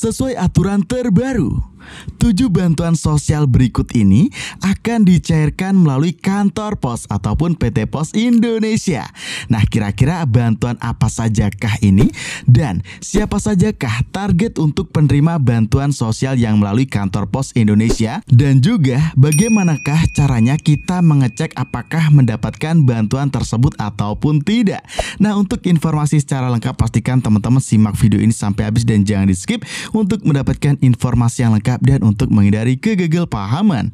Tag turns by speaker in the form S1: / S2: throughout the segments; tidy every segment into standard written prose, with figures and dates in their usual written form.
S1: Sesuai aturan terbaru, 7 bantuan sosial berikut ini akan dicairkan melalui kantor pos ataupun PT Pos Indonesia. Nah, kira-kira bantuan apa sajakah ini dan siapa sajakah target untuk penerima bantuan sosial yang melalui kantor pos Indonesia, dan juga bagaimanakah caranya kita mengecek apakah mendapatkan bantuan tersebut ataupun tidak. Nah, untuk informasi secara lengkap pastikan teman-teman simak video ini sampai habis dan jangan di skip untuk mendapatkan informasi yang lengkap dan untuk menghindari kegagalpahaman.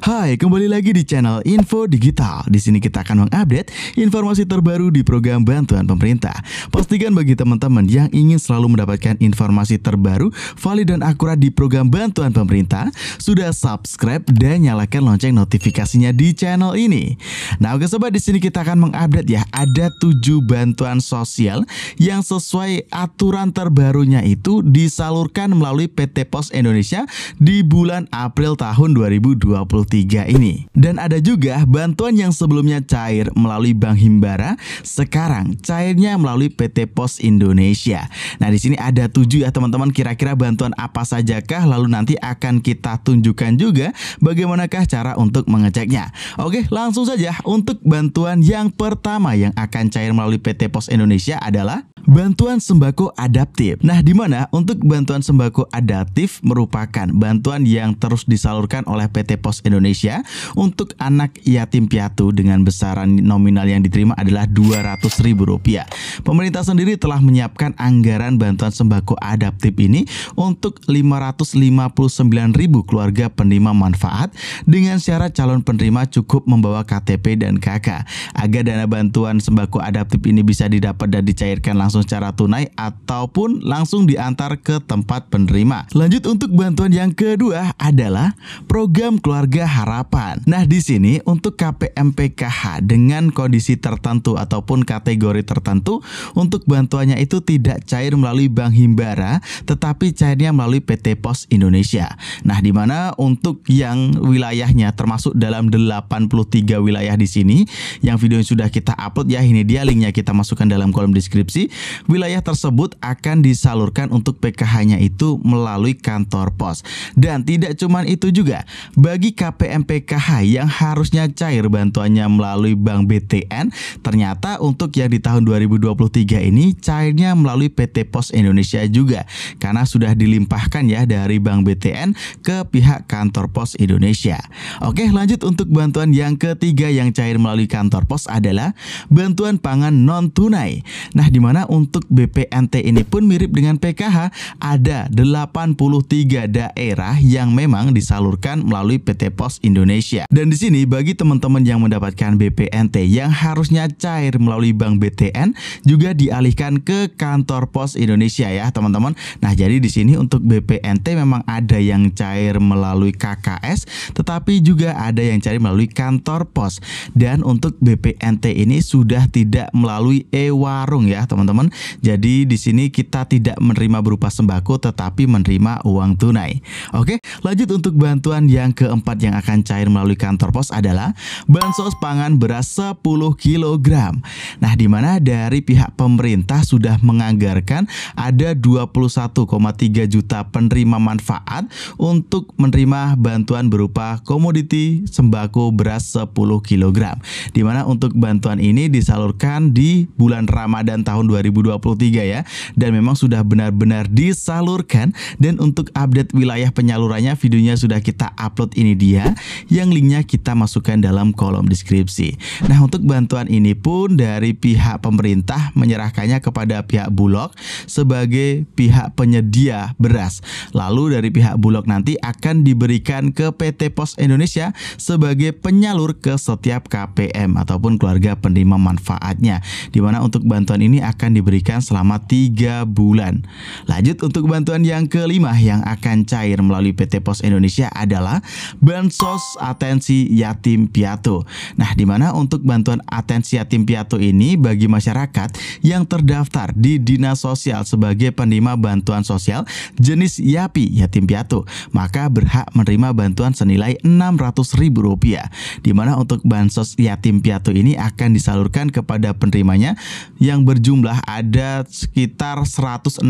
S1: Hai, kembali lagi di channel Info Digital. Di sini kita akan mengupdate informasi terbaru di program bantuan pemerintah. Pastikan bagi teman-teman yang ingin selalu mendapatkan informasi terbaru, valid dan akurat di program bantuan pemerintah, sudah subscribe dan nyalakan lonceng notifikasinya di channel ini. Nah, oke sobat, di sini kita akan mengupdate ya, ada 7 bantuan sosial yang sesuai aturan terbarunya itu disalurkan melalui PT Pos Indonesia di bulan April tahun 2023 ini. Dan ada juga bantuan yang sebelumnya cair melalui Bank Himbara, sekarang cairnya melalui PT Pos Indonesia. Nah, di sini ada 7 ya teman-teman. Kira-kira bantuan apa sajakah? Lalu nanti akan kita tunjukkan juga bagaimanakah cara untuk mengeceknya. Oke, langsung saja. Untuk bantuan yang pertama yang akan cair melalui PT Pos Indonesia adalah bantuan sembako adaptif. Nah, di mana untuk bantuan sembako adaptif merupakan bantuan yang terus disalurkan oleh PT Pos Indonesia untuk anak yatim piatu dengan besaran nominal yang diterima adalah Rp200.000. Pemerintah sendiri telah menyiapkan anggaran bantuan sembako adaptif ini untuk 559.000 keluarga penerima manfaat dengan syarat calon penerima cukup membawa KTP dan KK. Agar dana bantuan sembako adaptif ini bisa didapat dan dicairkan langsung secara tunai ataupun langsung diantar ke tempat penerima. Lanjut, untuk bantuan yang kedua adalah program keluarga harapan. Nah, di sini untuk KPM-PKH dengan kondisi tertentu ataupun kategori tertentu, untuk bantuannya itu tidak cair melalui Bank Himbara tetapi cairnya melalui PT Pos Indonesia. Nah, di mana untuk yang wilayahnya termasuk dalam 83 wilayah di sini yang video yang sudah kita upload ya, ini dia linknya kita masukkan dalam kolom deskripsi. Wilayah tersebut akan disalurkan untuk PKH-nya itu melalui kantor pos. Dan tidak cuma itu juga, bagi KPM PKH yang harusnya cair bantuannya melalui Bank BTN, ternyata untuk yang di tahun 2023 ini cairnya melalui PT Pos Indonesia juga, karena sudah dilimpahkan ya dari Bank BTN ke pihak kantor pos Indonesia. Oke, lanjut, untuk bantuan yang ketiga yang cair melalui kantor pos adalah bantuan pangan non tunai. Nah, di mana untuk BPNT ini pun mirip dengan PKH, ada 83 daerah yang memang disalurkan melalui PT Pos Indonesia. Dan di sini bagi teman-teman yang mendapatkan BPNT yang harusnya cair melalui Bank BTN juga dialihkan ke kantor Pos Indonesia ya teman-teman. Nah, jadi di sini untuk BPNT memang ada yang cair melalui KKS tetapi juga ada yang cair melalui kantor pos. Dan untuk BPNT ini sudah tidak melalui e-warung ya teman-teman. Jadi di sini kita tidak menerima berupa sembako tetapi menerima uang tunai. Oke, lanjut, untuk bantuan yang keempat yang akan cair melalui kantor pos adalah bansos pangan beras 10 kg. Nah, di mana dari pihak pemerintah sudah menganggarkan ada 21,3 juta penerima manfaat untuk menerima bantuan berupa komoditi sembako beras 10 kg. Di mana untuk bantuan ini disalurkan di bulan Ramadan tahun 2023 ya, dan memang sudah benar-benar disalurkan. Dan untuk update wilayah penyalurannya videonya sudah kita upload, ini dia yang linknya kita masukkan dalam kolom deskripsi. Nah, untuk bantuan ini pun dari pihak pemerintah menyerahkannya kepada pihak Bulog sebagai pihak penyedia beras. Lalu dari pihak Bulog nanti akan diberikan ke PT Pos Indonesia sebagai penyalur ke setiap KPM ataupun keluarga penerima manfaatnya. Di mana untuk bantuan ini akan diberikan selama 3 bulan. Lanjut untuk bantuan yang kelima yang akan cair melalui PT Pos Indonesia adalah Bansos Atensi Yatim Piatu. Nah, di mana untuk bantuan atensi yatim piatu ini bagi masyarakat yang terdaftar di Dinas Sosial sebagai penerima bantuan sosial jenis YAPI yatim piatu, maka berhak menerima bantuan senilai Rp600.000, di mana untuk bansos yatim piatu ini akan disalurkan kepada penerimanya yang berjumlah ada sekitar 169.000,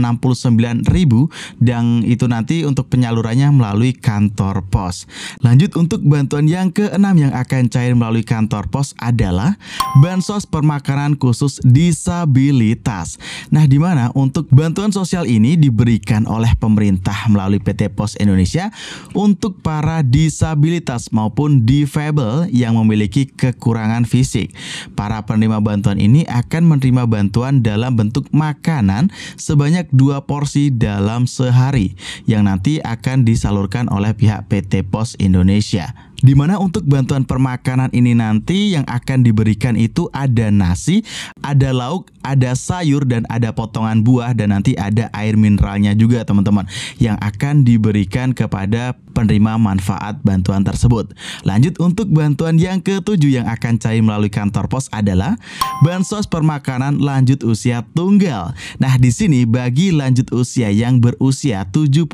S1: dan itu nanti untuk penyalurannya melalui kantor pos. Lanjut untuk bantuan yang keenam yang akan cair melalui kantor pos adalah Bansos Permakanan Khusus Disabilitas. Nah, di mana untuk bantuan sosial ini diberikan oleh pemerintah melalui PT Pos Indonesia untuk para disabilitas maupun difabel yang memiliki kekurangan fisik. Para penerima bantuan ini akan menerima bantuan dalam bentuk makanan sebanyak 2 porsi dalam sehari yang nanti akan disalurkan oleh pihak PT Pos Indonesia. Di mana untuk bantuan permakanan ini nanti yang akan diberikan itu ada nasi, ada lauk, ada sayur, dan ada potongan buah, dan nanti ada air mineralnya juga teman-teman yang akan diberikan kepada penerima manfaat bantuan tersebut. Lanjut untuk bantuan yang ketujuh yang akan cair melalui kantor pos adalah Bansos Permakanan Lanjut Usia Tunggal. Nah, di sini bagi lanjut usia yang berusia 75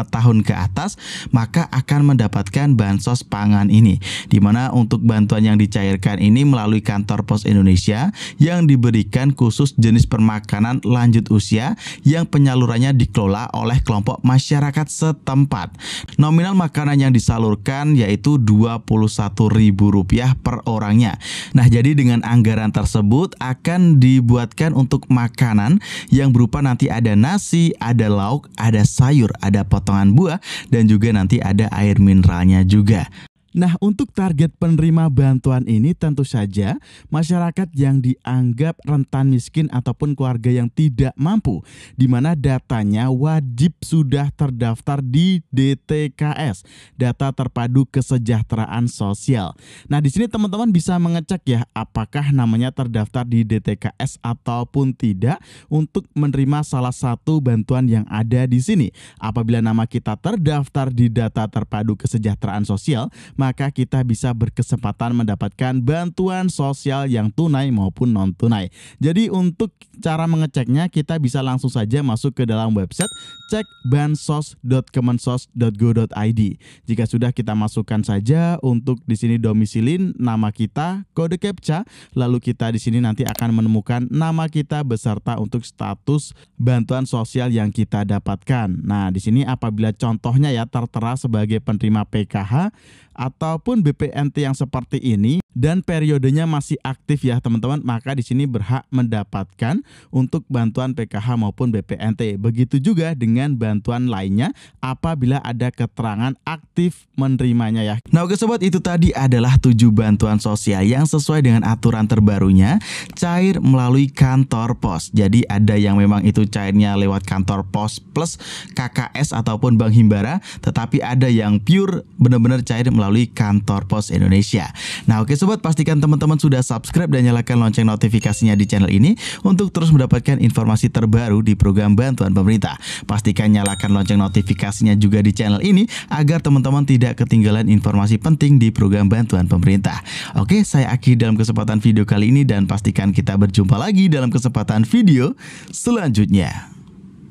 S1: tahun ke atas maka akan mendapatkan bansos pangan ini, di mana untuk bantuan yang dicairkan ini melalui kantor Pos Indonesia yang diberikan khusus jenis permakanan lanjut usia yang penyalurannya dikelola oleh kelompok masyarakat setempat. Nominal makanan yang disalurkan yaitu Rp21.000 per orangnya. Nah, jadi dengan anggaran tersebut akan dibuatkan untuk makanan yang berupa nanti ada nasi, ada lauk, ada sayur, ada potongan buah, dan juga nanti ada air mineralnya juga. Nah, untuk target penerima bantuan ini tentu saja masyarakat yang dianggap rentan miskin ataupun keluarga yang tidak mampu, di mana datanya wajib sudah terdaftar di DTKS, Data Terpadu Kesejahteraan Sosial. Nah, di sini teman-teman bisa mengecek ya apakah namanya terdaftar di DTKS ataupun tidak untuk menerima salah satu bantuan yang ada di sini. Apabila nama kita terdaftar di Data Terpadu Kesejahteraan Sosial, maka kita bisa berkesempatan mendapatkan bantuan sosial yang tunai maupun non-tunai. Jadi untuk cara mengeceknya kita bisa langsung saja masuk ke dalam website cekbansos.kemensos.go.id. Jika sudah kita masukkan saja untuk di sini domisilin nama kita, kode captcha, lalu kita di sini nanti akan menemukan nama kita beserta untuk status bantuan sosial yang kita dapatkan. Nah, di sini apabila contohnya ya tertera sebagai penerima PKH ataupun BPNT yang seperti ini dan periodenya masih aktif ya teman-teman, maka di sini berhak mendapatkan untuk bantuan PKH maupun BPNT. Begitu juga dengan bantuan lainnya apabila ada keterangan aktif menerimanya ya. Nah, oke sobat, itu tadi adalah 7 bantuan sosial yang sesuai dengan aturan terbarunya cair melalui kantor pos. Jadi ada yang memang itu cairnya lewat kantor pos plus KKS ataupun Bank Himbara, tetapi ada yang pure benar-benar cair melalui kantor Pos Indonesia. Nah, oke sobat, pastikan teman-teman sudah subscribe dan nyalakan lonceng notifikasinya di channel ini untuk terus mendapatkan informasi terbaru di program bantuan pemerintah. Pastikan nyalakan lonceng notifikasinya juga di channel ini agar teman-teman tidak ketinggalan informasi penting di program bantuan pemerintah. Oke, saya akhiri dalam kesempatan video kali ini dan pastikan kita berjumpa lagi dalam kesempatan video selanjutnya.